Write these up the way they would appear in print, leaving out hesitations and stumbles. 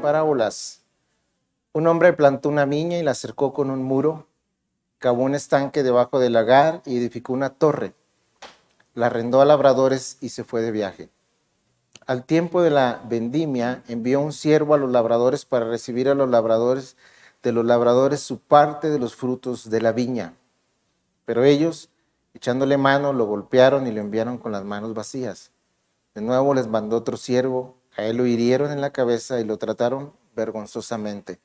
Parábolas. Un hombre plantó una viña y la cercó con un muro, cavó un estanque debajo del lagar y edificó una torre. La arrendó a labradores y se fue de viaje. Al tiempo de la vendimia, envió un siervo a los labradores para recibir a los labradores su parte de los frutos de la viña. Pero ellos, echándole mano, lo golpearon y lo enviaron con las manos vacías. De nuevo les mandó otro siervo, a él lo hirieron en la cabeza y lo trataron vergonzosamente.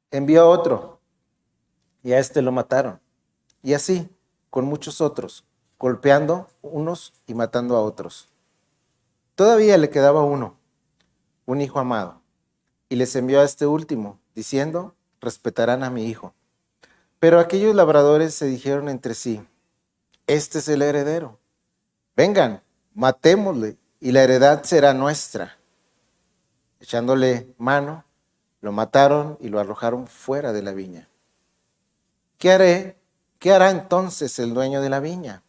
Envió otro, y a este lo mataron. Y así, con muchos otros, golpeando unos y matando a otros. Todavía le quedaba uno, un hijo amado, y les envió a este último, diciendo, respetarán a mi hijo. Pero aquellos labradores se dijeron entre sí, este es el heredero. Vengan, matémosle, y la heredad será nuestra. Echándole mano, lo mataron y lo arrojaron fuera de la viña. ¿Qué hará entonces el dueño de la viña?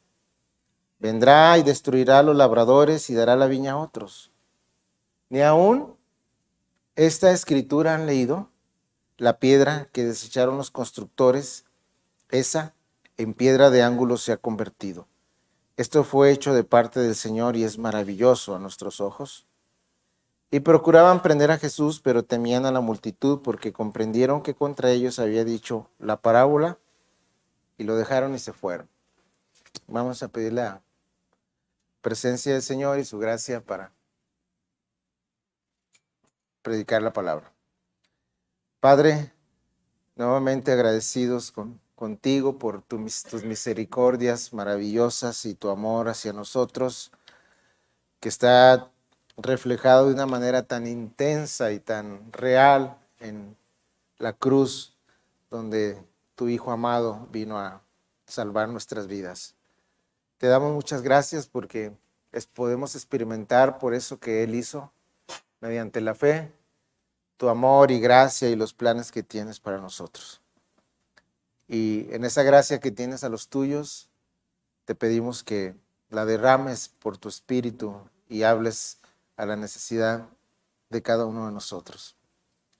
Vendrá y destruirá a los labradores y dará la viña a otros. Ni aún esta escritura han leído, la piedra que desecharon los constructores, esa en piedra de ángulo se ha convertido. Esto fue hecho de parte del Señor y es maravilloso a nuestros ojos. Y procuraban prender a Jesús, pero temían a la multitud porque comprendieron que contra ellos había dicho la parábola y lo dejaron y se fueron. Vamos a pedir la presencia del Señor y su gracia para predicar la palabra. Padre, nuevamente agradecidos contigo por tus misericordias maravillosas y tu amor hacia nosotros, que está reflejado de una manera tan intensa y tan real en la cruz, donde tu Hijo amado vino a salvar nuestras vidas. Te damos muchas gracias porque podemos experimentar por eso que Él hizo, mediante la fe, tu amor y gracia y los planes que tienes para nosotros. Y en esa gracia que tienes a los tuyos, te pedimos que la derrames por tu Espíritu y hables a la necesidad de cada uno de nosotros.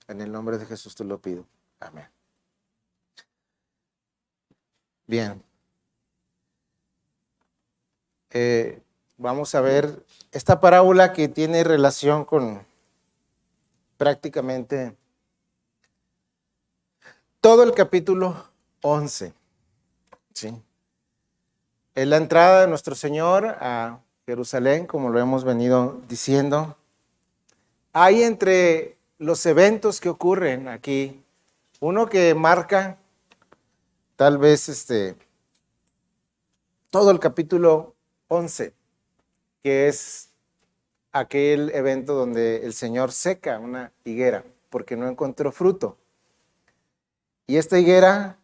En el nombre de Jesús te lo pido. Amén. Bien. Vamos a ver esta parábola que tiene relación con prácticamente todo el capítulo 11. ¿Sí? Es la entrada de nuestro Señor a Jerusalén, como lo hemos venido diciendo. Hay entre los eventos que ocurren aquí, uno que marca tal vez todo el capítulo 11, que es aquel evento donde el Señor seca una higuera porque no encontró fruto. Y esta higuera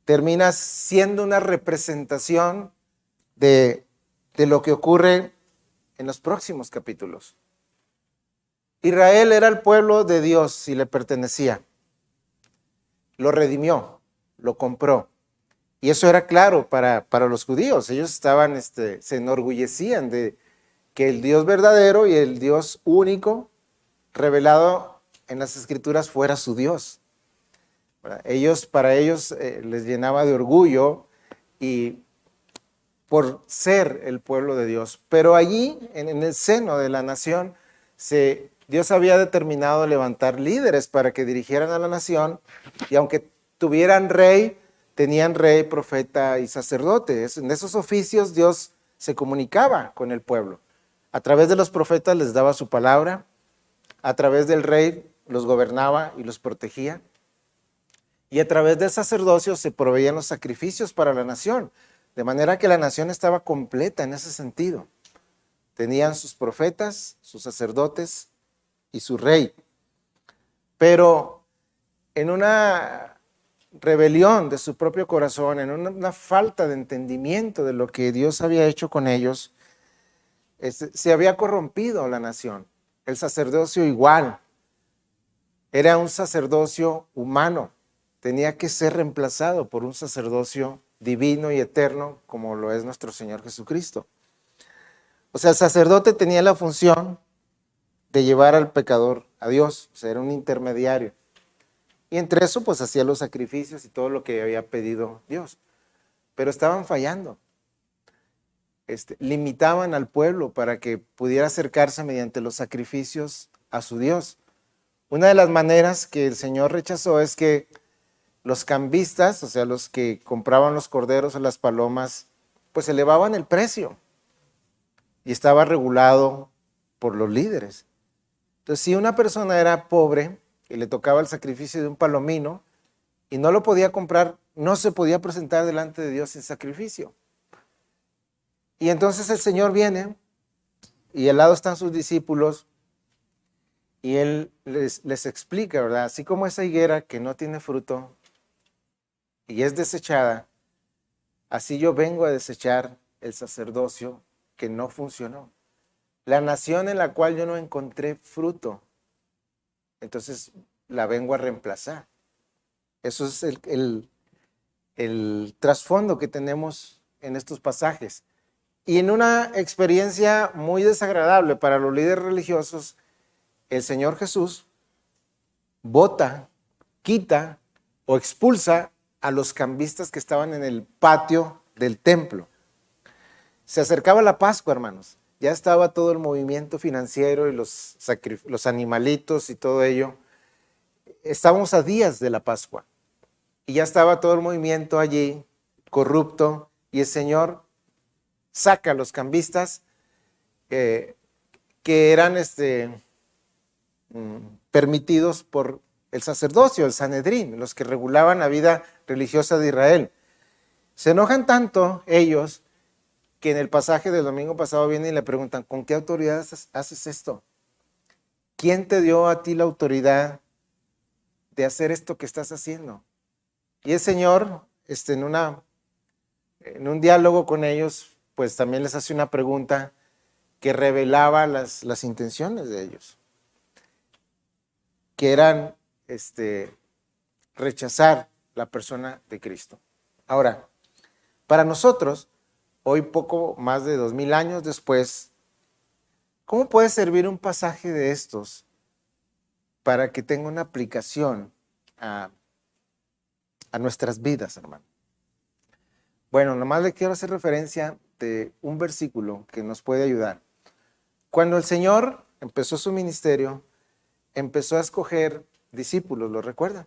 termina siendo una representación de lo que ocurre en los próximos capítulos. Israel era el pueblo de Dios y le pertenecía. Lo redimió, lo compró. Y eso era claro para los judíos. Ellos se enorgullecían de que el Dios verdadero y el Dios único revelado en las Escrituras fuera su Dios. Para ellos les llenaba de orgullo y por ser el pueblo de Dios. Pero allí, en el seno de la nación, Dios había determinado levantar líderes para que dirigieran a la nación, y aunque tuvieran rey, tenían rey, profeta y sacerdote. En esos oficios Dios se comunicaba con el pueblo. A través de los profetas les daba su palabra, a través del rey los gobernaba y los protegía, y a través del sacerdocio se proveían los sacrificios para la nación, de manera que la nación estaba completa en ese sentido. Tenían sus profetas, sus sacerdotes y su rey. Pero en una rebelión de su propio corazón, en una falta de entendimiento de lo que Dios había hecho con ellos, se había corrompido la nación. El sacerdocio igual. Era un sacerdocio humano. Tenía que ser reemplazado por un sacerdocio divino y eterno como lo es nuestro Señor Jesucristo. O sea, el sacerdote tenía la función de llevar al pecador a Dios, o sea, era un intermediario. Y entre eso, pues hacía los sacrificios y todo lo que había pedido Dios. Pero estaban fallando. Limitaban al pueblo para que pudiera acercarse mediante los sacrificios a su Dios. Una de las maneras que el Señor rechazó es que los cambistas, o sea, los que compraban los corderos o las palomas, pues elevaban el precio y estaba regulado por los líderes. Entonces, si una persona era pobre y le tocaba el sacrificio de un palomino y no lo podía comprar, no se podía presentar delante de Dios sin sacrificio. Y entonces el Señor viene y al lado están sus discípulos y Él les explica, ¿verdad? Así como esa higuera que no tiene fruto y es desechada, así yo vengo a desechar el sacerdocio que no funcionó. La nación en la cual yo no encontré fruto, entonces la vengo a reemplazar. Eso es el trasfondo que tenemos en estos pasajes. Y en una experiencia muy desagradable para los líderes religiosos, el Señor Jesús bota, quita o expulsa a los cambistas que estaban en el patio del templo. Se acercaba la Pascua, hermanos. Ya estaba todo el movimiento financiero y los animalitos y todo ello. Estábamos a días de la Pascua y ya estaba todo el movimiento allí, corrupto, y el Señor saca a los cambistas que eran permitidos por el sacerdocio, el Sanedrín, los que regulaban la vida religiosa de Israel. Se enojan tanto ellos que en el pasaje del domingo pasado vienen y le preguntan, ¿con qué autoridad haces esto? ¿Quién te dio a ti la autoridad de hacer esto que estás haciendo? Y el Señor, en un diálogo con ellos, pues también les hace una pregunta que revelaba las intenciones de ellos, que eran rechazar la persona de Cristo. Ahora, para nosotros, hoy poco más de 2000 años después, ¿cómo puede servir un pasaje de estos para que tenga una aplicación a nuestras vidas, hermano? Bueno, nomás le quiero hacer referencia de un versículo que nos puede ayudar. Cuando el Señor empezó su ministerio, empezó a escoger discípulos, ¿lo recuerdan?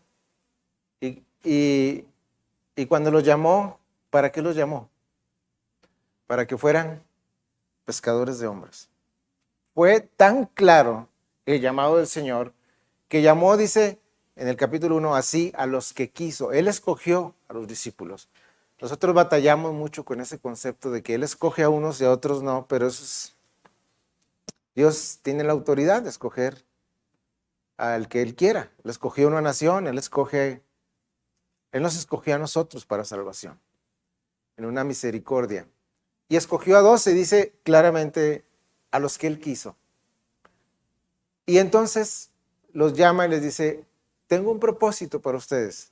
Y cuando los llamó, ¿para qué los llamó? Para que fueran pescadores de hombres. Fue tan claro el llamado del Señor que llamó, dice en el capítulo 1, así a los que quiso. Él escogió a los discípulos. Nosotros batallamos mucho con ese concepto de que Él escoge a unos y a otros no, pero eso es, Dios tiene la autoridad de escoger al que Él quiera. Él escogió a una nación, Él nos escogió a nosotros para salvación, en una misericordia. Y escogió a 12, dice claramente, a los que Él quiso. Y entonces los llama y les dice, tengo un propósito para ustedes.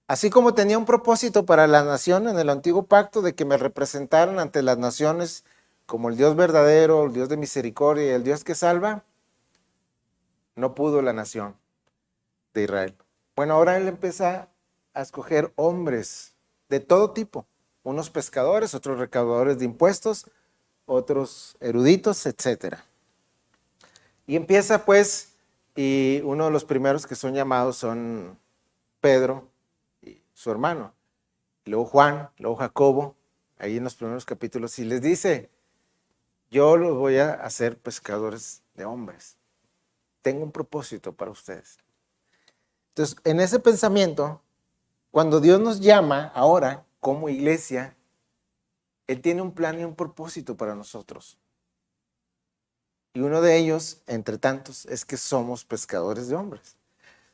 Así como tenía un propósito para la nación en el antiguo pacto de que me representaran ante las naciones como el Dios verdadero, el Dios de misericordia y el Dios que salva, no pudo la nación de Israel. Bueno, ahora Él empieza a escoger hombres de todo tipo, unos pescadores, otros recaudadores de impuestos, otros eruditos, etc. Y empieza pues, y uno de los primeros que son llamados son Pedro y su hermano, luego Juan, luego Jacobo, ahí en los primeros capítulos, y les dice, yo los voy a hacer pescadores de hombres. Tengo un propósito para ustedes. Entonces, en ese pensamiento, cuando Dios nos llama ahora como iglesia, Él tiene un plan y un propósito para nosotros. Y uno de ellos, entre tantos, es que somos pescadores de hombres.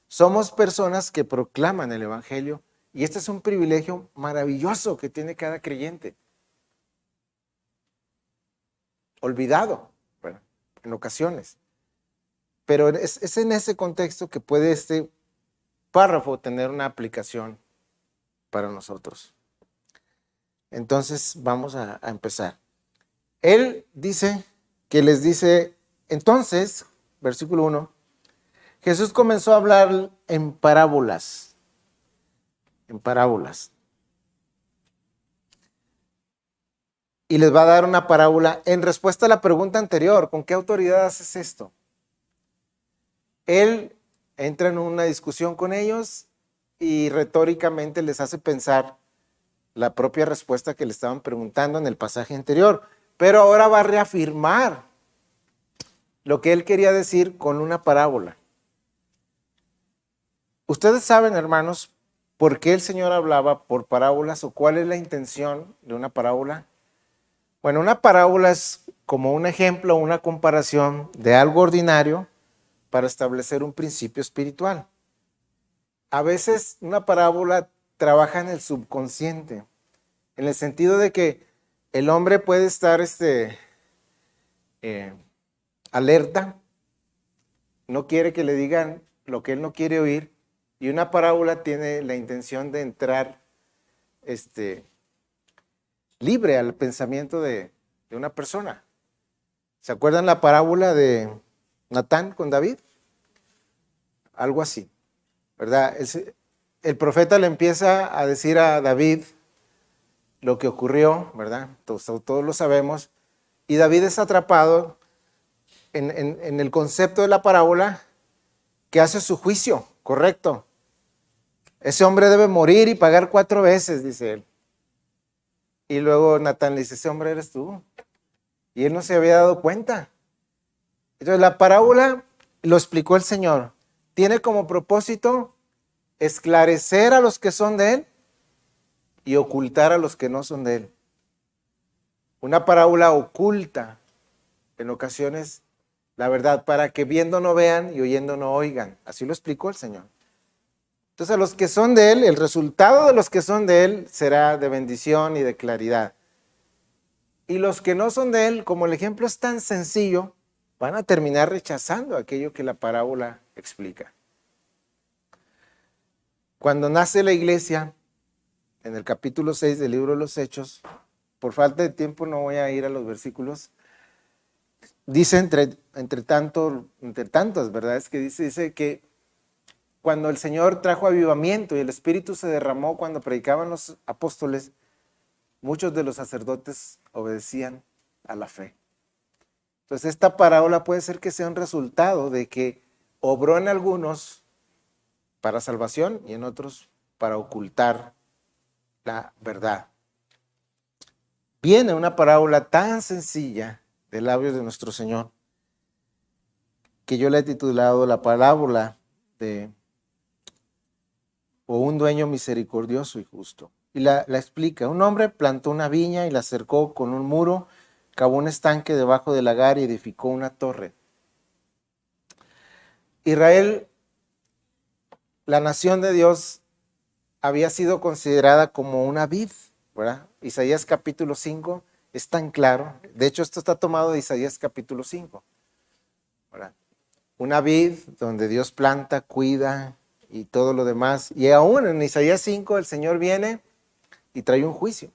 Somos personas que proclaman el Evangelio y este es un privilegio maravilloso que tiene cada creyente. Olvidado, bueno, en ocasiones. Pero es en ese contexto que puede este párrafo tener una aplicación para nosotros. Entonces vamos a empezar. Él dice que les dice Entonces, versículo 1, Jesús comenzó a hablar en parábolas, en parábolas. Y les va a dar una parábola en respuesta a la pregunta anterior, ¿con qué autoridad haces esto? Él entra en una discusión con ellos y retóricamente les hace pensar la propia respuesta que le estaban preguntando en el pasaje anterior, pero ahora va a reafirmar lo que él quería decir con una parábola. Ustedes saben, hermanos, por qué el Señor hablaba por parábolas o cuál es la intención de una parábola. Bueno, una parábola es como un ejemplo, una comparación de algo ordinario para establecer un principio espiritual. A veces una parábola trabaja en el subconsciente, en el sentido de que el hombre puede estar alerta, no quiere que le digan lo que él no quiere oír, y una parábola tiene la intención de entrar libre al pensamiento de una persona. ¿Se acuerdan la parábola de Natán con David? Algo así, ¿verdad? El profeta le empieza a decir a David lo que ocurrió, ¿verdad? Todos lo sabemos. Y David es atrapado en el concepto de la parábola que hace su juicio, correcto. Ese hombre debe morir y pagar 4 veces, dice él. Y luego Natán le dice, ese hombre eres tú. Y él no se había dado cuenta. Entonces la parábola, lo explicó el Señor, tiene como propósito esclarecer a los que son de él y ocultar a los que no son de él. Una parábola oculta en ocasiones la verdad para que viendo no vean y oyendo no oigan. Así lo explicó el Señor. Entonces a los que son de él, el resultado de los que son de él será de bendición y de claridad. Y los que no son de él, como el ejemplo es tan sencillo, van a terminar rechazando aquello que la parábola explica. Cuando nace la iglesia, en el capítulo 6 del libro de los Hechos, por falta de tiempo no voy a ir a los versículos, dice entre tantas verdades que dice que cuando el Señor trajo avivamiento y el Espíritu se derramó cuando predicaban los apóstoles, muchos de los sacerdotes obedecían a la fe. Entonces esta parábola puede ser que sea un resultado de que obró en algunos para salvación y en otros para ocultar la verdad. Viene una parábola tan sencilla de labios de nuestro Señor que yo le he titulado la parábola de un dueño misericordioso y justo. Y la explica. Un hombre plantó una viña y la cercó con un muro, cavó un estanque debajo del lagar y edificó una torre. Israel, la nación de Dios, había sido considerada como una vid, ¿verdad? Isaías capítulo 5 es tan claro. De hecho, esto está tomado de Isaías capítulo 5, ¿verdad? Una vid donde Dios planta, cuida y todo lo demás. Y aún en Isaías 5 el Señor viene y trae un juicio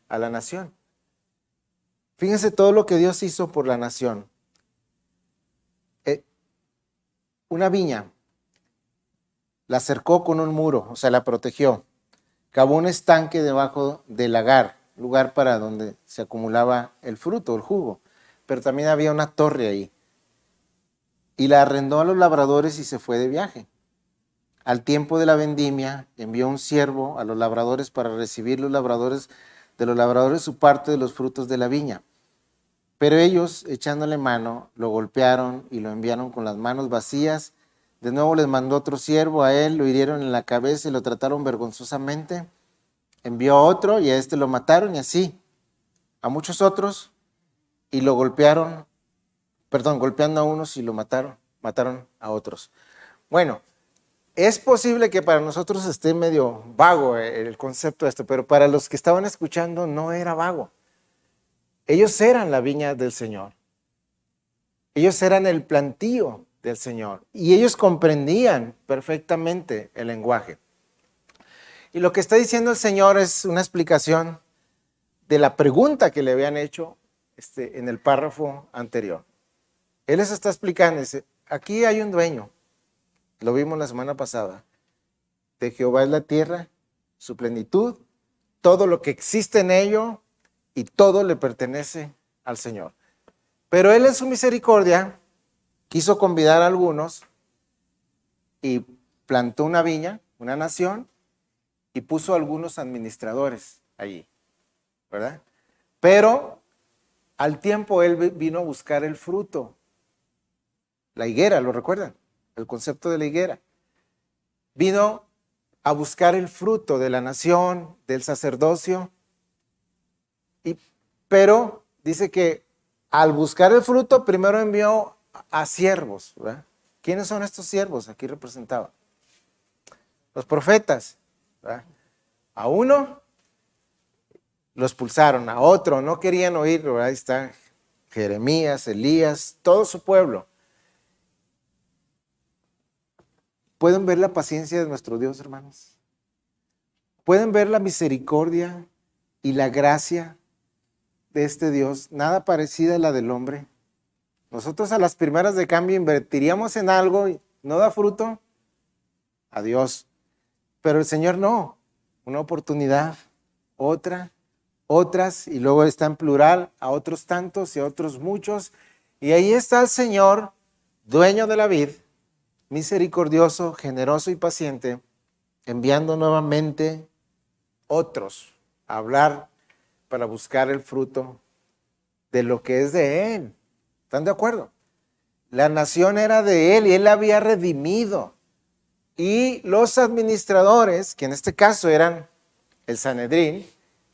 a la nación. Fíjense todo lo que Dios hizo por la nación. Una viña, la cercó con un muro, o sea, la protegió. Cavó un estanque debajo del lagar, lugar para donde se acumulaba el fruto, el jugo. Pero también había una torre ahí. Y la arrendó a los labradores y se fue de viaje. Al tiempo de la vendimia, envió un siervo a los labradores para recibir de los labradores su parte de los frutos de la viña. Pero ellos, echándole mano, lo golpearon y lo enviaron con las manos vacías. De nuevo les mandó otro siervo a él, lo hirieron en la cabeza y lo trataron vergonzosamente. Envió a otro y a este lo mataron y así a muchos otros y lo golpeando a unos y lo mataron a otros. Bueno, es posible que para nosotros esté medio vago el concepto de esto, pero para los que estaban escuchando no era vago. Ellos eran la viña del Señor. Ellos eran el plantío del Señor y ellos comprendían perfectamente el lenguaje. Y lo que está diciendo el Señor es una explicación de la pregunta que le habían hecho en el párrafo anterior. Él les está explicando, dice, aquí hay un dueño, lo vimos la semana pasada, de Jehová es la tierra, su plenitud, todo lo que existe en ello y todo le pertenece al Señor. Pero Él en su misericordia quiso convidar a algunos y plantó una viña, una nación, y puso algunos administradores allí, ¿verdad? Pero al tiempo Él vino a buscar el fruto. La higuera, ¿lo recuerdan? El concepto de la higuera. Vino a buscar el fruto de la nación, del sacerdocio, pero dice que al buscar el fruto primero envió a siervos, ¿verdad? ¿Quiénes son estos siervos aquí representados? Los profetas, ¿verdad? A uno lo expulsaron, a otro no querían oír, ¿verdad? Ahí está Jeremías, Elías, todo su pueblo. ¿Pueden ver la paciencia de nuestro Dios, hermanos? ¿Pueden ver la misericordia y la gracia de este Dios? Nada parecida a la del hombre. Nosotros a las primeras de cambio invertiríamos en algo y no da fruto. Adiós. Pero el Señor no. Una oportunidad, otra, otras, y luego está en plural, a otros tantos y a otros muchos. Y ahí está el Señor, dueño de la vid, misericordioso, generoso y paciente, enviando nuevamente otros a hablar para buscar el fruto de lo que es de Él. ¿Están de acuerdo? La nación era de Él y Él la había redimido. Y los administradores, que en este caso eran el Sanedrín,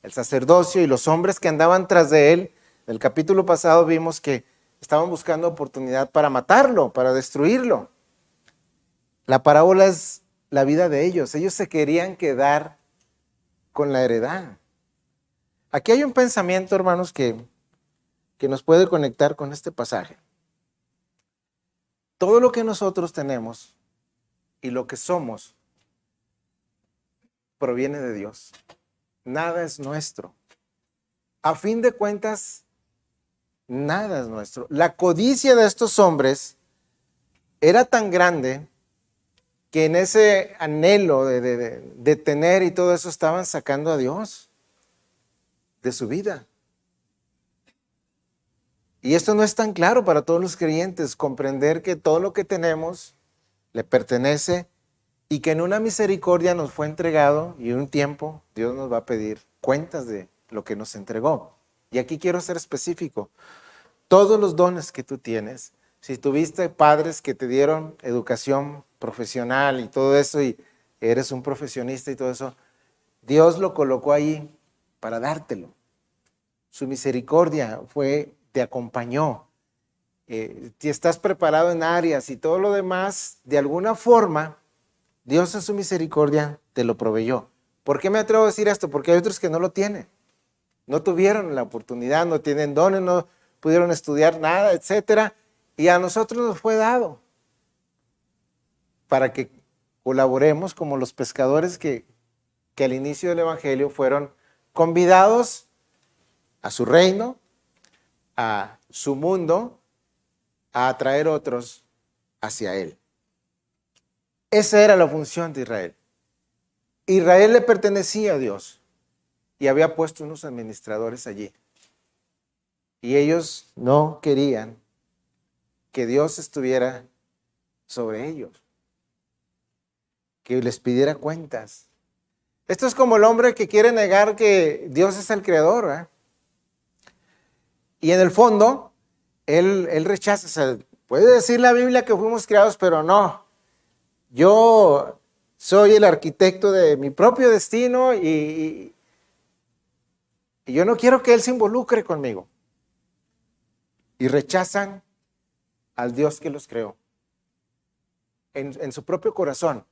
el sacerdocio y los hombres que andaban tras de Él, en el capítulo pasado vimos que estaban buscando oportunidad para matarlo, para destruirlo. La parábola es la vida de ellos. Ellos se querían quedar con la heredad. Aquí hay un pensamiento, hermanos, que nos puede conectar con este pasaje. Todo lo que nosotros tenemos y lo que somos proviene de Dios. Nada es nuestro. A fin de cuentas, nada es nuestro. La codicia de estos hombres era tan grande que en ese anhelo de tener y todo eso estaban sacando a Dios de su vida. Y esto no es tan claro para todos los creyentes, comprender que todo lo que tenemos le pertenece y que en una misericordia nos fue entregado y en un tiempo Dios nos va a pedir cuentas de lo que nos entregó. Y aquí quiero ser específico. Todos los dones que tú tienes, si tuviste padres que te dieron educación profesional y todo eso y eres un profesionista y todo eso, Dios lo colocó ahí para dártelo. Su misericordia te acompañó. Si estás preparado en áreas y todo lo demás, de alguna forma, Dios en su misericordia te lo proveyó. ¿Por qué me atrevo a decir esto? Porque hay otros que no lo tienen. No tuvieron la oportunidad, no tienen dones, no pudieron estudiar nada, etcétera. Y a nosotros nos fue dado para que colaboremos como los pescadores que al inicio del Evangelio fueron convidados a su reino, a su mundo, a atraer otros hacia Él. Esa era la función de Israel. Israel le pertenecía a Dios y había puesto unos administradores allí. Y ellos no querían que Dios estuviera sobre ellos, que les pidiera cuentas. Esto es como el hombre que quiere negar que Dios es el creador, ¿eh? Y en el fondo, él rechaza. O sea, puede decir la Biblia que fuimos creados, pero no. Yo soy el arquitecto de mi propio destino y yo no quiero que Él se involucre conmigo. Y rechazan al Dios que los creó en su propio corazón.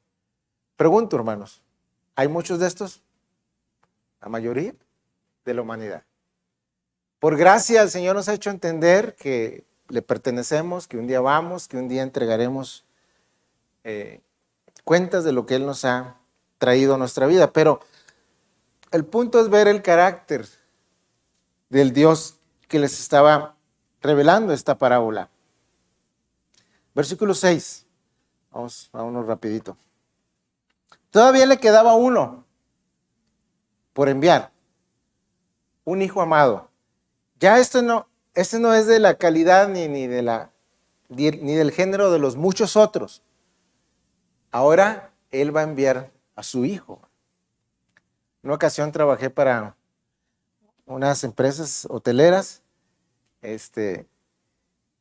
Pregunto, hermanos, ¿hay muchos de estos? La mayoría de la humanidad. Por gracia, el Señor nos ha hecho entender que le pertenecemos, que un día vamos, que un día entregaremos cuentas de lo que Él nos ha traído a nuestra vida. Pero el punto es ver el carácter del Dios que les estaba revelando esta parábola. Versículo 6. Vamos a uno rapidito. Todavía le quedaba uno por enviar, un hijo amado. Ya este no es de la calidad ni del género de los muchos otros. Ahora él va a enviar a su hijo. En una ocasión trabajé para unas empresas hoteleras,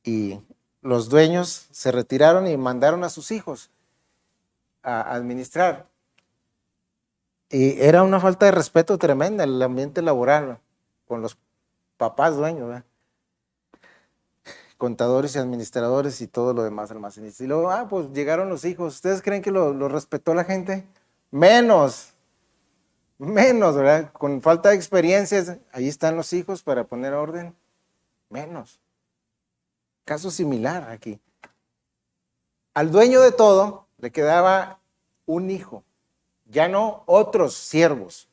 y los dueños se retiraron y mandaron a sus hijos a administrar. Y era una falta de respeto tremenda el ambiente laboral con los papás dueños, ¿verdad? Contadores y administradores y todo lo demás almacenistas. Y luego, pues llegaron los hijos. ¿Ustedes creen que lo respetó la gente? Menos, ¿verdad? Con falta de experiencias, ahí están los hijos para poner orden. Menos. Caso similar aquí. Al dueño de todo le quedaba un hijo, ya no otros siervos.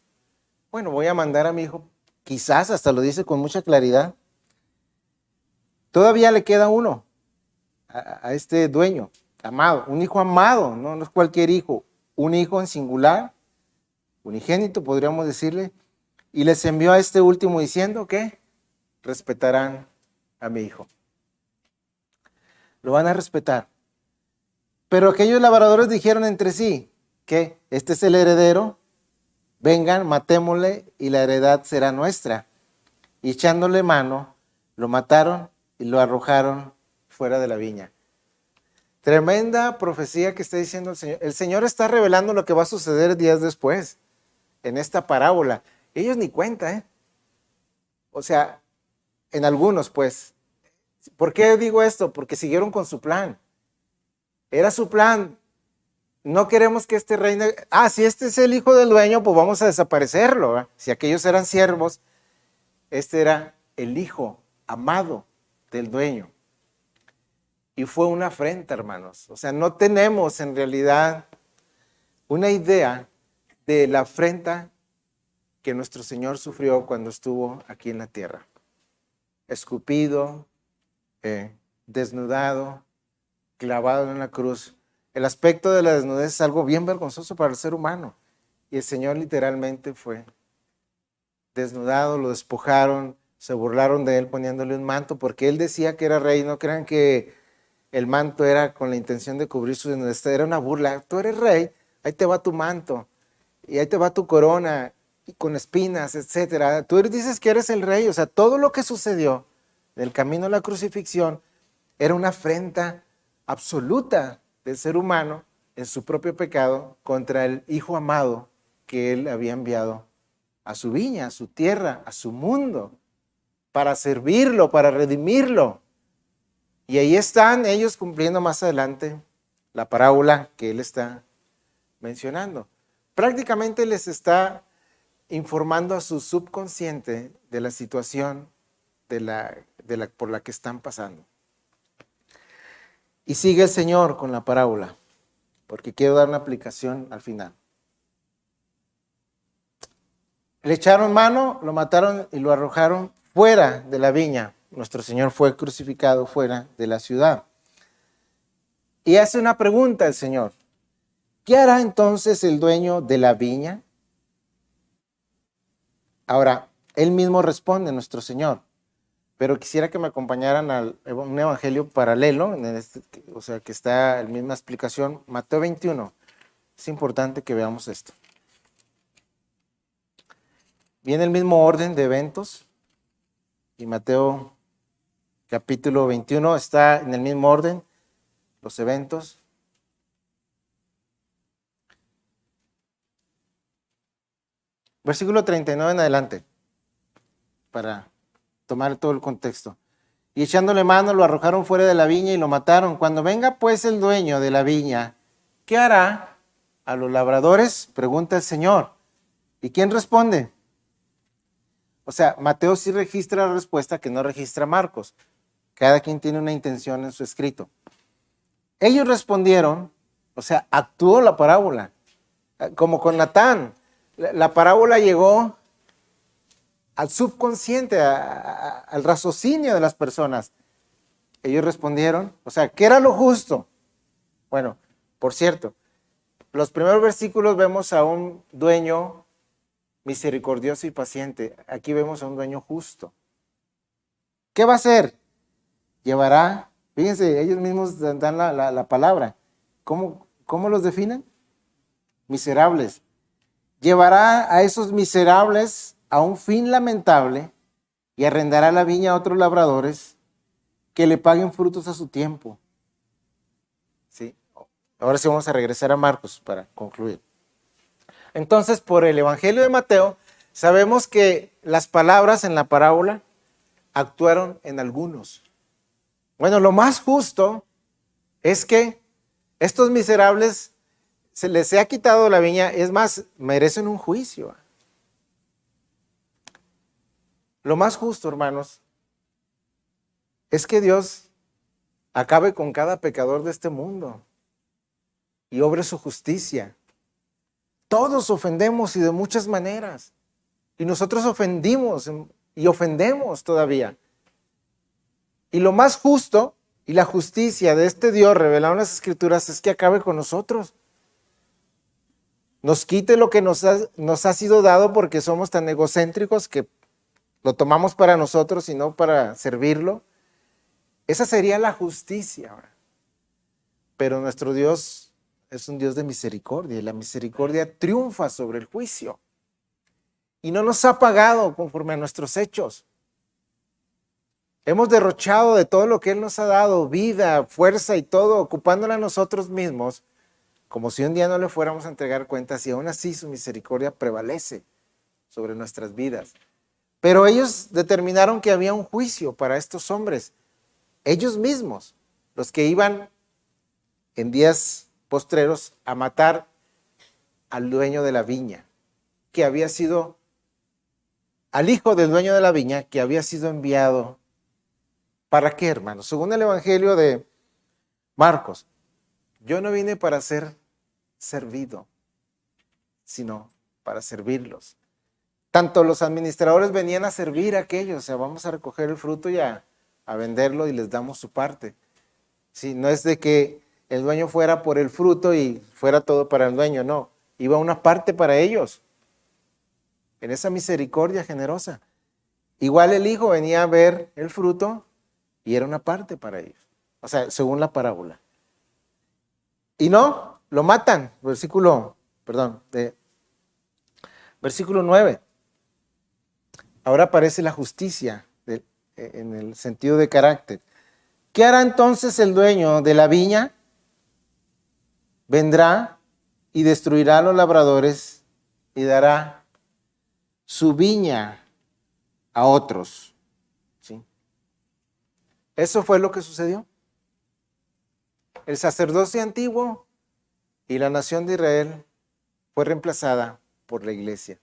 Bueno, voy a mandar a mi hijo, quizás hasta lo dice con mucha claridad. Todavía le queda uno a este dueño amado, un hijo amado, no es cualquier hijo, un hijo en singular, unigénito podríamos decirle, y les envió a este último diciendo que respetarán a mi hijo. Lo van a respetar. Pero aquellos labradores dijeron entre sí que este es el heredero, vengan, matémosle y la heredad será nuestra. Y echándole mano, lo mataron y lo arrojaron fuera de la viña. Tremenda profecía que está diciendo el Señor. El Señor está revelando lo que va a suceder días después, en esta parábola. Ellos ni cuenta, O sea, en algunos, pues. ¿Por qué digo esto? Porque siguieron con su plan. Era su plan. No queremos que este reine... si este es el hijo del dueño, pues vamos a desaparecerlo, ¿verdad? Si aquellos eran siervos, este era el hijo amado del dueño. Y fue una afrenta, hermanos. O sea, no tenemos en realidad una idea de la afrenta que nuestro Señor sufrió cuando estuvo aquí en la tierra. Escupido, desnudado, clavado en la cruz. El aspecto de la desnudez es algo bien vergonzoso para el ser humano. Y el Señor literalmente fue desnudado, lo despojaron, se burlaron de él poniéndole un manto, porque él decía que era rey. No crean que el manto era con la intención de cubrir su desnudez, era una burla. Tú eres rey, ahí te va tu manto, y ahí te va tu corona, y con espinas, etcétera. Tú dices que eres el rey. O sea, todo lo que sucedió del camino a la crucifixión era una afrenta absoluta del ser humano en su propio pecado contra el Hijo amado que él había enviado a su viña, a su tierra, a su mundo, para servirlo, para redimirlo. Y ahí están ellos cumpliendo más adelante la parábola que él está mencionando. Prácticamente les está informando a su subconsciente de la situación por la que están pasando. Y sigue el Señor con la parábola, porque quiero dar una aplicación al final. Le echaron mano, lo mataron y lo arrojaron fuera de la viña. Nuestro Señor fue crucificado fuera de la ciudad. Y hace una pregunta el Señor. ¿Qué hará entonces el dueño de la viña? Ahora, él mismo responde, nuestro Señor. Pero quisiera que me acompañaran a un evangelio paralelo, o sea, que está en la misma explicación, Mateo 21. Es importante que veamos esto. Viene el mismo orden de eventos, y Mateo capítulo 21 está en el mismo orden, los eventos. Versículo 39 en adelante, para tomar todo el contexto. Y echándole mano, lo arrojaron fuera de la viña y lo mataron. Cuando venga pues el dueño de la viña, ¿qué hará a los labradores? Pregunta el Señor. ¿Y quién responde? O sea, Mateo sí registra la respuesta que no registra Marcos. Cada quien tiene una intención en su escrito. Ellos respondieron, o sea, actuó la parábola, como con Natán. La parábola llegó al subconsciente, al raciocinio de las personas. Ellos respondieron, o sea, ¿qué era lo justo? Bueno, por cierto, los primeros versículos vemos a un dueño misericordioso y paciente. Aquí vemos a un dueño justo. ¿Qué va a hacer? Llevará, fíjense, ellos mismos dan la palabra. ¿Cómo los definen? Miserables. Llevará a esos miserables a un fin lamentable y arrendará la viña a otros labradores que le paguen frutos a su tiempo. ¿Sí? Ahora sí vamos a regresar a Marcos para concluir. Entonces, por el Evangelio de Mateo, sabemos que las palabras en la parábola actuaron en algunos. Bueno, lo más justo es que estos miserables se les ha quitado la viña, es más, merecen un juicio. Lo más justo, hermanos, es que Dios acabe con cada pecador de este mundo y obre su justicia. Todos ofendemos y de muchas maneras. Y nosotros ofendimos y ofendemos todavía. Y lo más justo y la justicia de este Dios revelado en las Escrituras es que acabe con nosotros. Nos quite lo que nos ha sido dado porque somos tan egocéntricos que lo tomamos para nosotros y no para servirlo. Esa sería la justicia. Pero nuestro Dios es un Dios de misericordia y la misericordia triunfa sobre el juicio. Y no nos ha pagado conforme a nuestros hechos. Hemos derrochado de todo lo que Él nos ha dado, vida, fuerza y todo, ocupándola a nosotros mismos, como si un día no le fuéramos a entregar cuentas, y aún así su misericordia prevalece sobre nuestras vidas. Pero ellos determinaron que había un juicio para estos hombres, ellos mismos, los que iban en días postreros a matar al dueño de la viña, que había sido, al hijo del dueño de la viña, que había sido enviado. ¿Para qué, hermanos? Según el Evangelio de Marcos, yo no vine para ser servido, sino para servirlos. Tanto los administradores venían a servir a aquellos, o sea, vamos a recoger el fruto y a venderlo y les damos su parte. Sí, no es de que el dueño fuera por el fruto y fuera todo para el dueño, no, iba una parte para ellos, en esa misericordia generosa. Igual el hijo venía a ver el fruto y era una parte para ellos, o sea, según la parábola. Y no, lo matan, versículo 9. Ahora aparece la justicia en el sentido de carácter. ¿Qué hará entonces el dueño de la viña? Vendrá y destruirá a los labradores y dará su viña a otros. ¿Sí? Eso fue lo que sucedió. El sacerdocio antiguo y la nación de Israel fue reemplazada por la iglesia.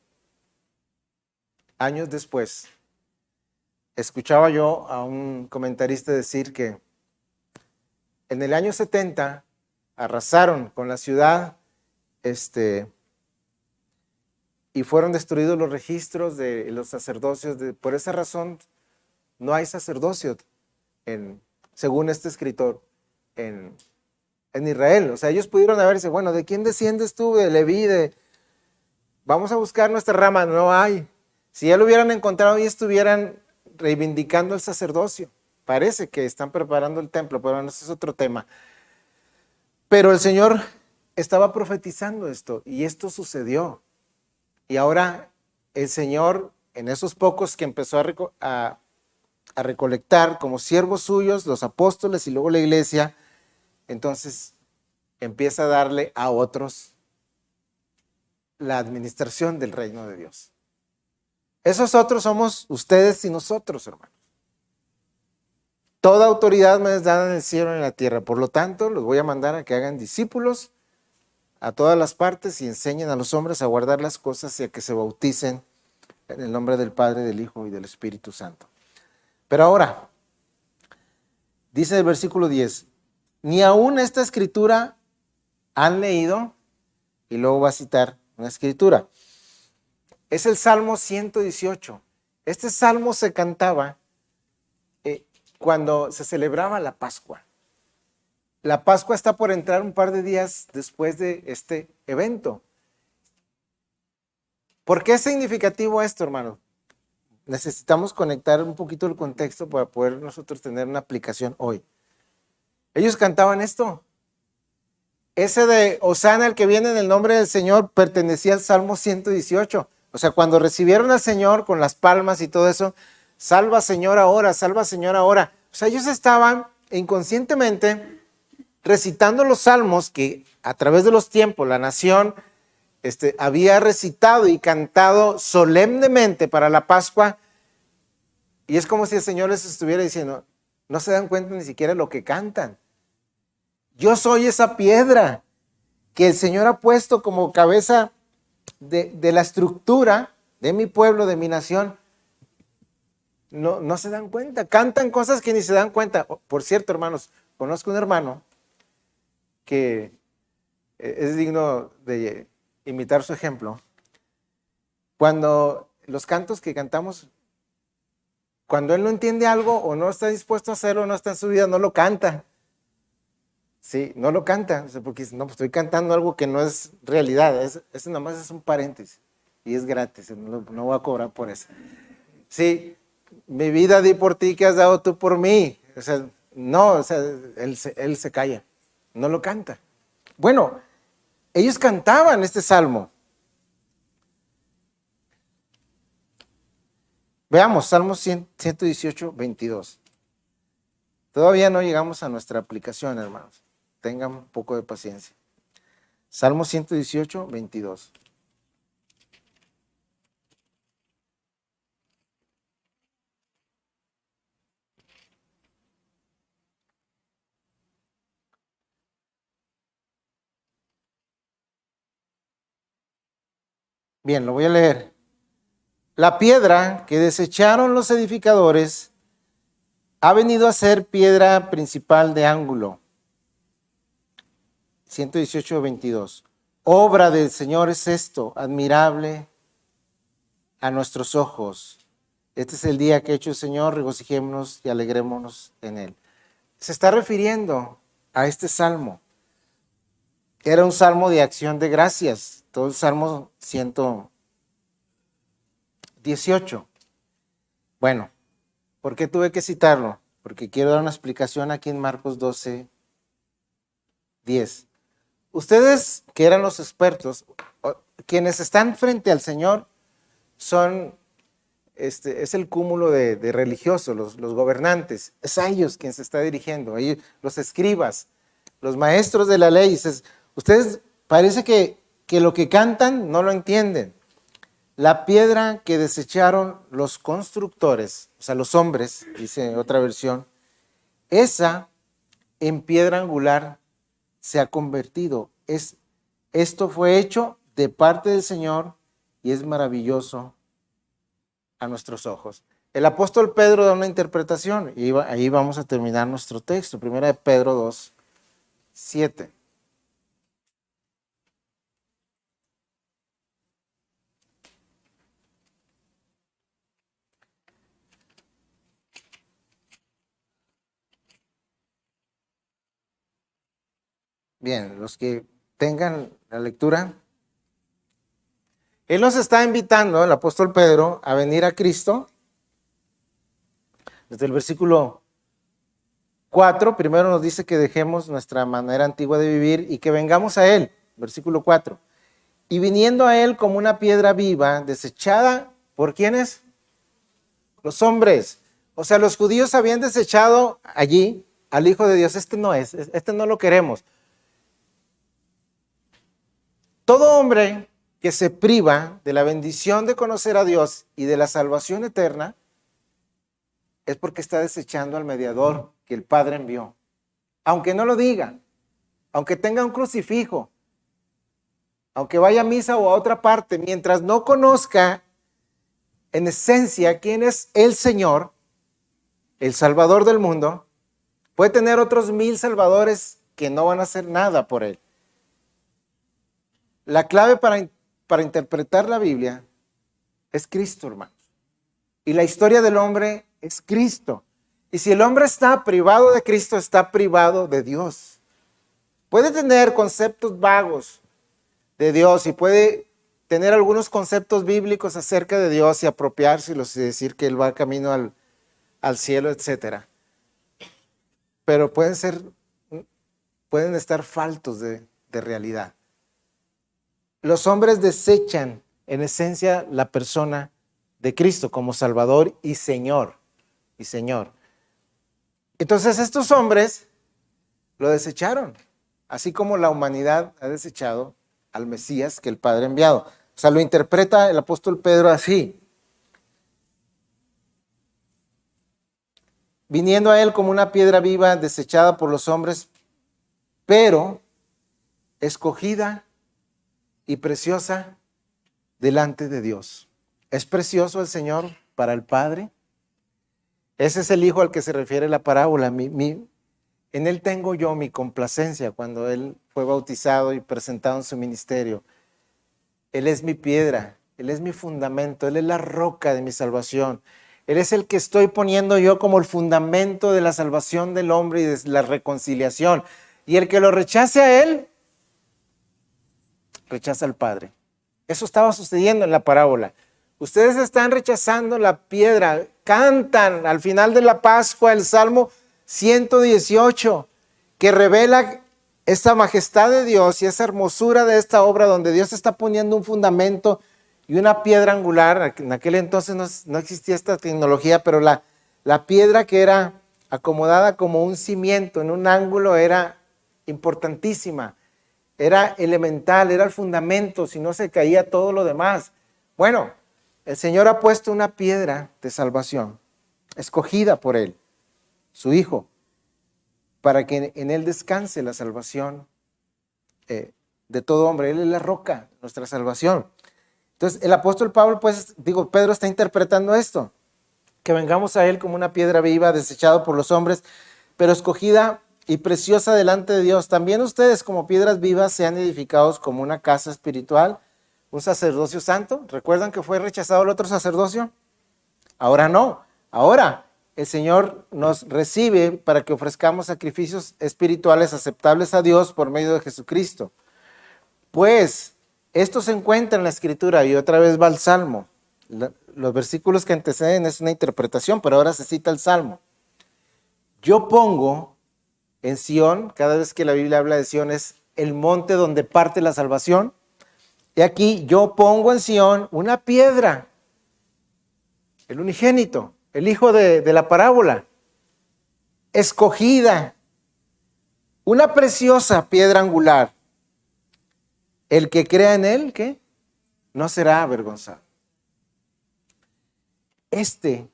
Años después, escuchaba yo a un comentarista decir que en el año 70 arrasaron con la ciudad y fueron destruidos los registros de los sacerdocios. Por esa razón no hay sacerdocio, según este escritor, en Israel. O sea, ellos pudieron haberse, bueno, ¿de quién desciendes tú? De Leví, vamos a buscar nuestra rama. No hay. Si ya lo hubieran encontrado y estuvieran reivindicando el sacerdocio. Parece que están preparando el templo, pero ese es otro tema. Pero el Señor estaba profetizando esto y esto sucedió. Y ahora el Señor, en esos pocos que empezó a recolectar como siervos suyos, los apóstoles y luego la iglesia, entonces empieza a darle a otros la administración del reino de Dios. Esos otros somos ustedes y nosotros, hermanos. Toda autoridad me es dada en el cielo y en la tierra. Por lo tanto, los voy a mandar a que hagan discípulos a todas las partes y enseñen a los hombres a guardar las cosas y a que se bauticen en el nombre del Padre, del Hijo y del Espíritu Santo. Pero ahora, dice el versículo 10, ni aún esta escritura han leído, y luego va a citar una escritura. Es el Salmo 118. Este salmo se cantaba cuando se celebraba la Pascua. La Pascua está por entrar un par de días después de este evento. ¿Por qué es significativo esto, hermano? Necesitamos conectar un poquito el contexto para poder nosotros tener una aplicación hoy. Ellos cantaban esto. Ese de Hosana, el que viene en el nombre del Señor, pertenecía al Salmo 118. O sea, cuando recibieron al Señor con las palmas y todo eso, salva Señor ahora, salva Señor ahora. O sea, ellos estaban inconscientemente recitando los salmos que a través de los tiempos la nación había recitado y cantado solemnemente para la Pascua. Y es como si el Señor les estuviera diciendo, no se dan cuenta ni siquiera lo que cantan. Yo soy esa piedra que el Señor ha puesto como cabeza de la estructura de mi pueblo, de mi nación. No se dan cuenta, cantan cosas que ni se dan cuenta. Por cierto, hermanos, conozco un hermano que es digno de imitar su ejemplo. Cuando los cantos que cantamos, cuando él no entiende algo o no está dispuesto a hacerlo, no está en su vida, no lo canta. Sí, no lo canta, porque no, pues estoy cantando algo que no es realidad, eso nada más es un paréntesis y es gratis, no voy a cobrar por eso. Sí, mi vida di por ti, que has dado tú por mí. O sea, no, o sea, él se calla, no lo canta. Bueno, ellos cantaban este salmo. Veamos, Salmo 118, 22. Todavía no llegamos a nuestra aplicación, hermanos. Tengan un poco de paciencia. Salmo 118, 22. Bien, lo voy a leer. La piedra que desecharon los edificadores ha venido a ser piedra principal de ángulo. 118, 22. Obra del Señor es esto, admirable a nuestros ojos. Este es el día que ha hecho el Señor, regocijémonos y alegrémonos en él. Se está refiriendo a este salmo. Era un salmo de acción de gracias, todo el Salmo 118. Bueno, ¿por qué tuve que citarlo? Porque quiero dar una explicación aquí en Marcos 12, 10. Ustedes que eran los expertos, quienes están frente al Señor, es el cúmulo de religiosos, los gobernantes. Es a ellos quien se está dirigiendo, ellos, los escribas, los maestros de la ley. Ustedes parece que lo que cantan no lo entienden. La piedra que desecharon los constructores, o sea, los hombres, dice otra versión, esa en piedra angular se ha convertido. Esto fue hecho de parte del Señor y es maravilloso a nuestros ojos. El apóstol Pedro da una interpretación y ahí vamos a terminar nuestro texto. Primera de Pedro 2, 7. Bien, los que tengan la lectura. Él nos está invitando, el apóstol Pedro, a venir a Cristo. Desde el versículo 4, primero nos dice que dejemos nuestra manera antigua de vivir y que vengamos a Él. Versículo 4. Y viniendo a Él como una piedra viva, desechada, ¿por quiénes? Los hombres. O sea, los judíos habían desechado allí al Hijo de Dios. Este no lo queremos. Todo hombre que se priva de la bendición de conocer a Dios y de la salvación eterna es porque está desechando al mediador que el Padre envió. Aunque no lo diga, aunque tenga un crucifijo, aunque vaya a misa o a otra parte, mientras no conozca en esencia quién es el Señor, el Salvador del mundo, puede tener otros 1000 salvadores que no van a hacer nada por él. La clave para interpretar la Biblia es Cristo, hermanos. Y la historia del hombre es Cristo. Y si el hombre está privado de Cristo, está privado de Dios. Puede tener conceptos vagos de Dios y puede tener algunos conceptos bíblicos acerca de Dios y apropiárselos y decir que Él va camino al cielo, etcétera. Pero pueden estar faltos de realidad. Los hombres desechan en esencia la persona de Cristo como Salvador y Señor. Entonces estos hombres lo desecharon, así como la humanidad ha desechado al Mesías que el Padre ha enviado. O sea, lo interpreta el apóstol Pedro así: viniendo a él como una piedra viva desechada por los hombres, pero escogida y preciosa delante de Dios. ¿Es precioso el Señor para el Padre? Ese es el Hijo al que se refiere la parábola. En Él tengo yo mi complacencia. Cuando Él fue bautizado y presentado en su ministerio, Él es mi piedra, Él es mi fundamento, Él es la roca de mi salvación. Él es el que estoy poniendo yo como el fundamento de la salvación del hombre y de la reconciliación. Y el que lo rechace a Él, rechaza al Padre. Eso estaba sucediendo en la parábola. Ustedes están rechazando la piedra. Cantan al final de la Pascua el Salmo 118, que revela esta majestad de Dios y esa hermosura de esta obra donde Dios está poniendo un fundamento y una piedra angular. En aquel entonces no existía esta tecnología, pero la piedra que era acomodada como un cimiento en un ángulo era importantísima. Era elemental, era el fundamento, si no se caía todo lo demás. Bueno, el Señor ha puesto una piedra de salvación, escogida por Él, su Hijo, para que en Él descanse la salvación de todo hombre. Él es la roca, nuestra salvación. Entonces, el apóstol Pablo, Pedro está interpretando esto, que vengamos a Él como una piedra viva, desechada por los hombres, pero escogida y preciosa delante de Dios. También ustedes, como piedras vivas, sean edificados como una casa espiritual, un sacerdocio santo. ¿Recuerdan que fue rechazado el otro sacerdocio? Ahora no. Ahora el Señor nos recibe para que ofrezcamos sacrificios espirituales aceptables a Dios por medio de Jesucristo. Pues esto se encuentra en la Escritura, y otra vez va al Salmo. Los versículos que anteceden es una interpretación, pero ahora se cita el Salmo. Yo pongo en Sión, cada vez que la Biblia habla de Sión, es el monte donde parte la salvación. Y aquí yo pongo en Sión una piedra, el unigénito, el hijo de la parábola, escogida, una preciosa piedra angular. El que crea en él, ¿qué? No será avergonzado. Este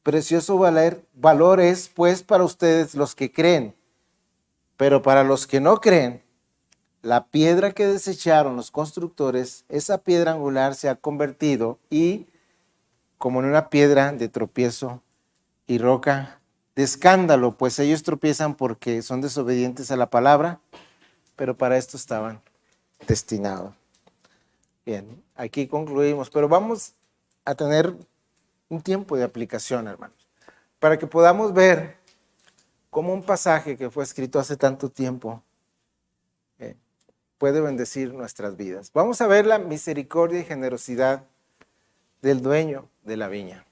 precioso valor es pues para ustedes los que creen, pero para los que no creen, la piedra que desecharon los constructores, esa piedra angular se ha convertido como en una piedra de tropiezo y roca de escándalo, pues ellos tropiezan porque son desobedientes a la palabra, pero para esto estaban destinados. Bien, aquí concluimos, pero vamos a tener un tiempo de aplicación, hermanos, para que podamos ver cómo un pasaje que fue escrito hace tanto tiempo puede bendecir nuestras vidas. Vamos a ver la misericordia y generosidad del dueño de la viña.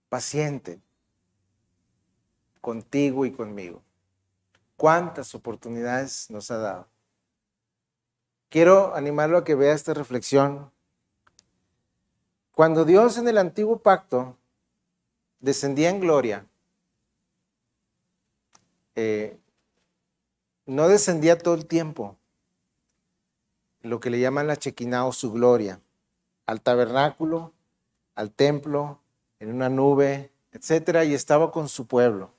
Paciente contigo y conmigo. ¿Cuántas oportunidades nos ha dado? Quiero animarlo a que vea esta reflexión. Cuando Dios en el antiguo pacto descendía en gloria, no descendía todo el tiempo, lo que le llaman la Shekinah o su gloria, al tabernáculo, al templo, en una nube, etcétera, y estaba con su pueblo.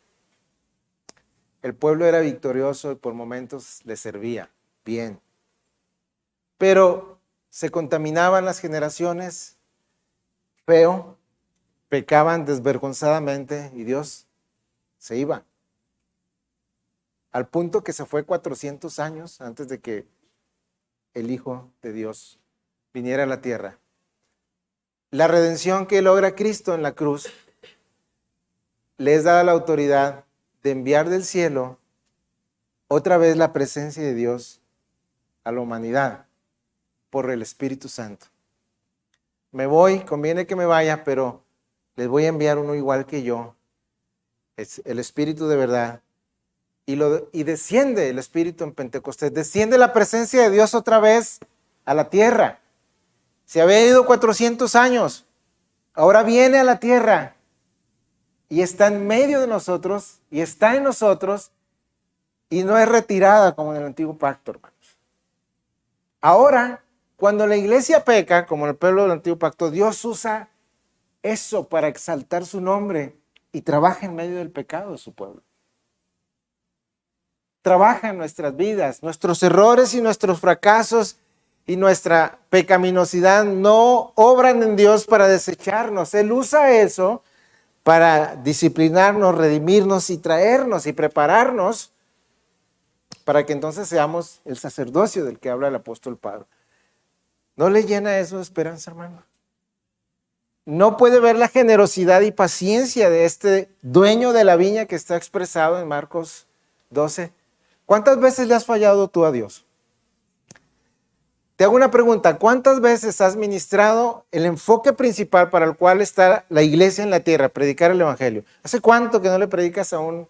El pueblo era victorioso y por momentos le servía bien. Pero se contaminaban las generaciones, feo, pecaban desvergonzadamente y Dios se iba. Al punto que se fue 400 años antes de que el Hijo de Dios viniera a la tierra. La redención que logra Cristo en la cruz le es dada la autoridad de enviar del cielo otra vez la presencia de Dios a la humanidad por el Espíritu Santo. Me voy, conviene que me vaya, pero les voy a enviar uno igual que yo, es el Espíritu de verdad. Y desciende el Espíritu en Pentecostés, desciende la presencia de Dios otra vez a la tierra. Se había ido 400 años, ahora viene a la tierra y está en medio de nosotros y está en nosotros y no es retirada como en el antiguo pacto, hermanos. Ahora, cuando la iglesia peca, como en el pueblo del antiguo pacto, Dios usa eso para exaltar su nombre y trabaja en medio del pecado de su pueblo. Trabaja en nuestras vidas, nuestros errores y nuestros fracasos y nuestra pecaminosidad no obran en Dios para desecharnos. Él usa eso para disciplinarnos, redimirnos y traernos y prepararnos para que entonces seamos el sacerdocio del que habla el apóstol Pablo. ¿No le llena eso de esperanza, hermano? No puede ver la generosidad y paciencia de este dueño de la viña que está expresado en Marcos 12. ¿Cuántas veces le has fallado tú a Dios? Te hago una pregunta, ¿cuántas veces has ministrado el enfoque principal para el cual está la iglesia en la tierra, predicar el evangelio? ¿Hace cuánto que no le predicas a un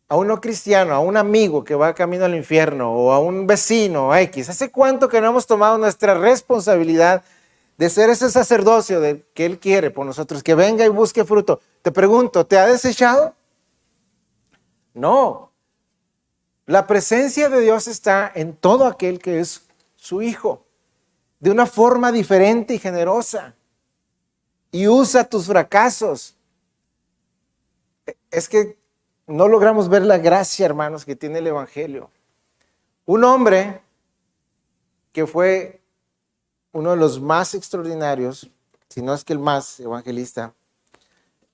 no cristiano, a un amigo que va camino al infierno o a un vecino X? ¿Hace cuánto que no hemos tomado nuestra responsabilidad de ser ese sacerdocio que Él quiere por nosotros, que venga y busque fruto? Te pregunto, ¿te ha desechado? No. La presencia de Dios está en todo aquel que es su hijo, de una forma diferente y generosa. Y usa tus fracasos. Es que no logramos ver la gracia, hermanos, que tiene el evangelio. Un hombre que fue uno de los más extraordinarios, si no es que el más evangelista,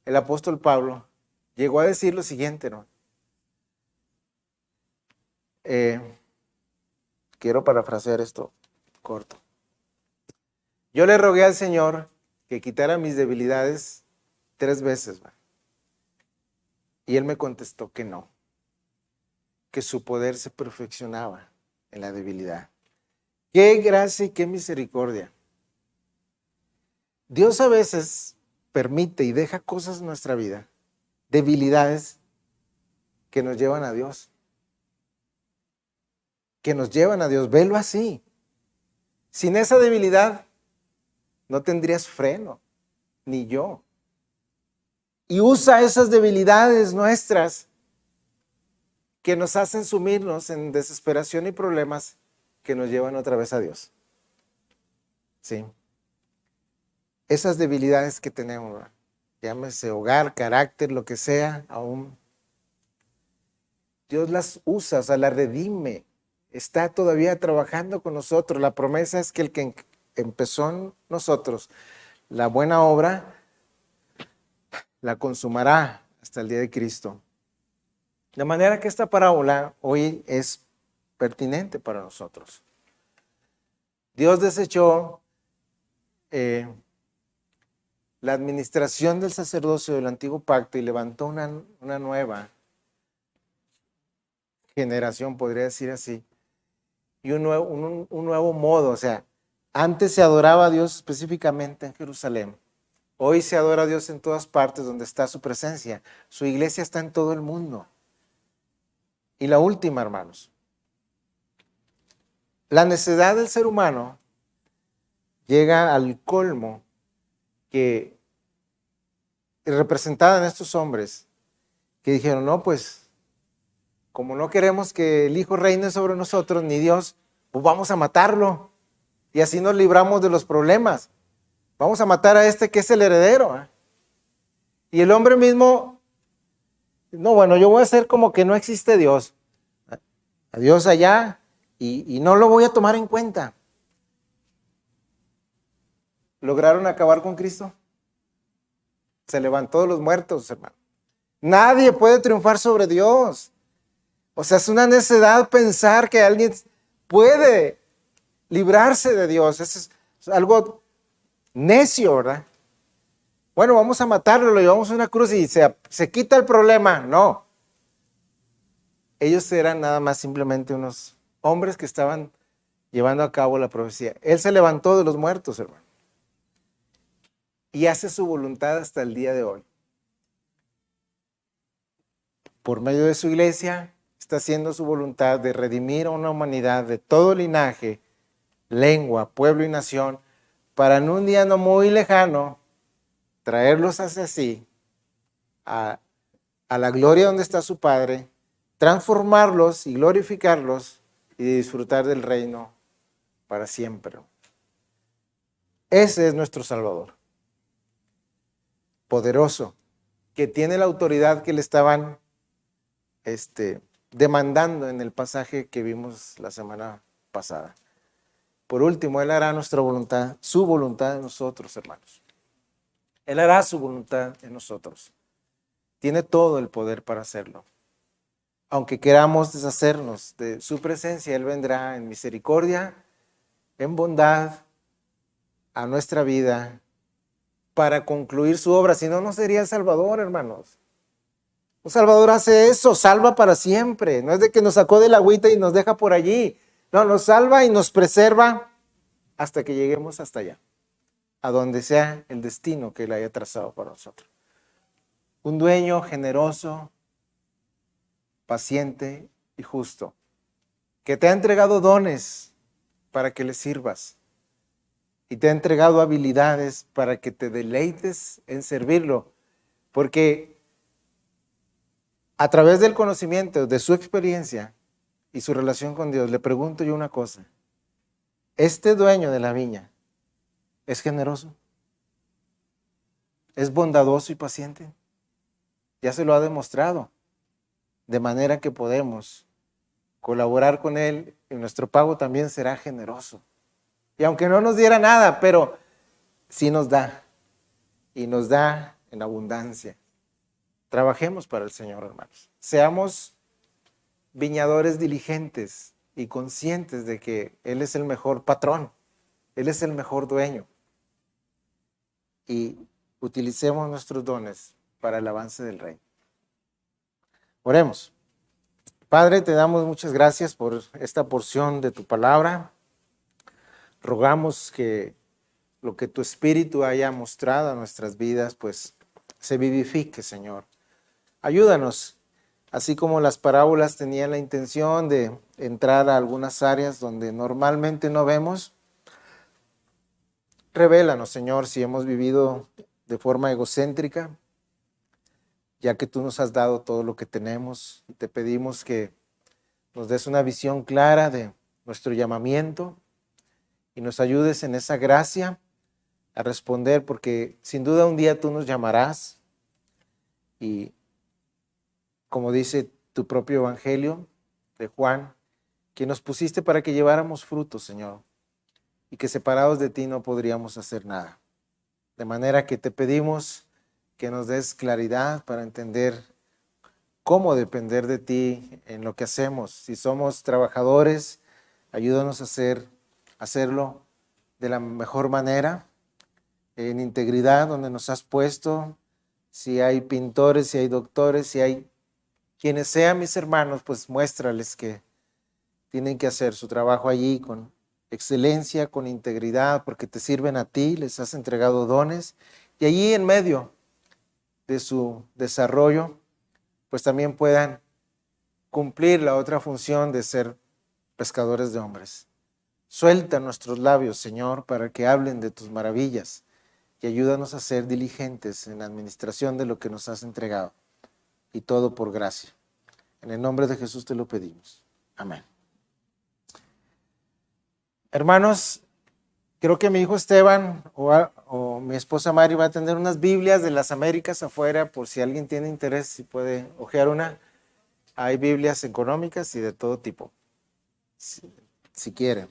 el apóstol Pablo, llegó a decir lo siguiente, ¿no? Quiero parafrasear esto corto. Yo le rogué al Señor que quitara mis debilidades 3 veces, ¿va? Y Él me contestó que no, que su poder se perfeccionaba en la debilidad. Qué gracia y qué misericordia. Dios a veces permite y deja cosas en nuestra vida, debilidades que nos llevan a Dios. Que nos llevan a Dios, velo así. Sin esa debilidad no tendrías freno, ni yo. Y usa esas debilidades nuestras que nos hacen sumirnos en desesperación y problemas que nos llevan otra vez a Dios. Sí. Esas debilidades que tenemos, ¿verdad? Llámese hogar, carácter, lo que sea, aún Dios las usa, o sea, las redime. Está todavía trabajando con nosotros. La promesa es que el que empezó en nosotros la buena obra, la consumará hasta el día de Cristo. De manera que esta parábola hoy es pertinente para nosotros. Dios desechó la administración del sacerdocio del antiguo pacto y levantó una nueva generación, podría decir así, y un nuevo modo. O sea, antes se adoraba a Dios específicamente en Jerusalén. Hoy se adora a Dios en todas partes donde está su presencia. Su iglesia está en todo el mundo. Y la última, hermanos. La necedad del ser humano llega al colmo que representada en estos hombres que dijeron, no, pues como no queremos que el Hijo reine sobre nosotros, ni Dios, pues vamos a matarlo. Y así nos libramos de los problemas. Vamos a matar a este que es el heredero, ¿eh? Y el hombre mismo, no, bueno, yo voy a hacer como que no existe Dios. A Dios allá y no lo voy a tomar en cuenta. ¿Lograron acabar con Cristo? Se levantó de los muertos, hermano. Nadie puede triunfar sobre Dios. O sea, es una necedad pensar que alguien puede librarse de Dios. Eso es algo necio, ¿verdad? bueno, vamos a matarlo, lo llevamos a una cruz y se quita el problema. No. Ellos eran nada más simplemente unos hombres que estaban llevando a cabo la profecía. Él se levantó de los muertos, hermano, y hace su voluntad hasta el día de hoy. Por medio de su iglesia, está haciendo su voluntad de redimir a una humanidad de todo linaje, lengua, pueblo y nación, para en un día no muy lejano, traerlos hacia sí, a la gloria donde está su Padre, transformarlos y glorificarlos y disfrutar del reino para siempre. Ese es nuestro Salvador, poderoso, que tiene la autoridad que le estaban demandando en el pasaje que vimos la semana pasada. Por último, Él hará nuestra voluntad, su voluntad en nosotros, hermanos. Él hará su voluntad en nosotros. Tiene todo el poder para hacerlo. Aunque queramos deshacernos de su presencia, Él vendrá en misericordia, en bondad a nuestra vida para concluir su obra. Si no, no sería el Salvador, hermanos. Un Salvador hace eso, salva para siempre. No es de que nos sacó de la agüita y nos deja por allí. No, nos salva y nos preserva hasta que lleguemos hasta allá, a donde sea el destino que Él haya trazado para nosotros. Un dueño generoso, paciente y justo, que te ha entregado dones para que le sirvas y te ha entregado habilidades para que te deleites en servirlo, porque a través del conocimiento, de su experiencia y su relación con Dios, le pregunto yo una cosa. ¿Este dueño de la viña es generoso? ¿Es bondadoso y paciente? Ya se lo ha demostrado. De manera que podemos colaborar con Él y nuestro pago también será generoso. Y aunque no nos diera nada, pero sí nos da. Y nos da en abundancia. Trabajemos para el Señor, hermanos. Seamos viñadores diligentes y conscientes de que Él es el mejor patrón. Él es el mejor dueño. Y utilicemos nuestros dones para el avance del reino. Oremos. Padre, te damos muchas gracias por esta porción de tu palabra. Rogamos que lo que tu Espíritu haya mostrado a nuestras vidas, pues se vivifique, Señor. Ayúdanos, así como las parábolas tenían la intención de entrar a algunas áreas donde normalmente no vemos. Revélanos, Señor, si hemos vivido de forma egocéntrica, ya que tú nos has dado todo lo que tenemos. Y te pedimos que nos des una visión clara de nuestro llamamiento y nos ayudes en esa gracia a responder, porque sin duda un día tú nos llamarás y, como dice tu propio evangelio de Juan, que nos pusiste para que lleváramos frutos, Señor, y que separados de ti no podríamos hacer nada. De manera que te pedimos que nos des claridad para entender cómo depender de ti en lo que hacemos. Si somos trabajadores, ayúdanos a hacerlo de la mejor manera, en integridad donde nos has puesto. Si hay pintores, si hay doctores, si hay quienes sean mis hermanos, pues muéstrales que tienen que hacer su trabajo allí con excelencia, con integridad, porque te sirven a ti, les has entregado dones, y allí en medio de su desarrollo, pues también puedan cumplir la otra función de ser pescadores de hombres. Suelta nuestros labios, Señor, para que hablen de tus maravillas y ayúdanos a ser diligentes en la administración de lo que nos has entregado, y todo por gracia. En el nombre de Jesús te lo pedimos. Amén. Hermanos, creo que mi hijo Esteban o mi esposa Mari va a tener unas Biblias de las Américas afuera, por si alguien tiene interés, si puede hojear una. Hay Biblias económicas y de todo tipo, si quieren.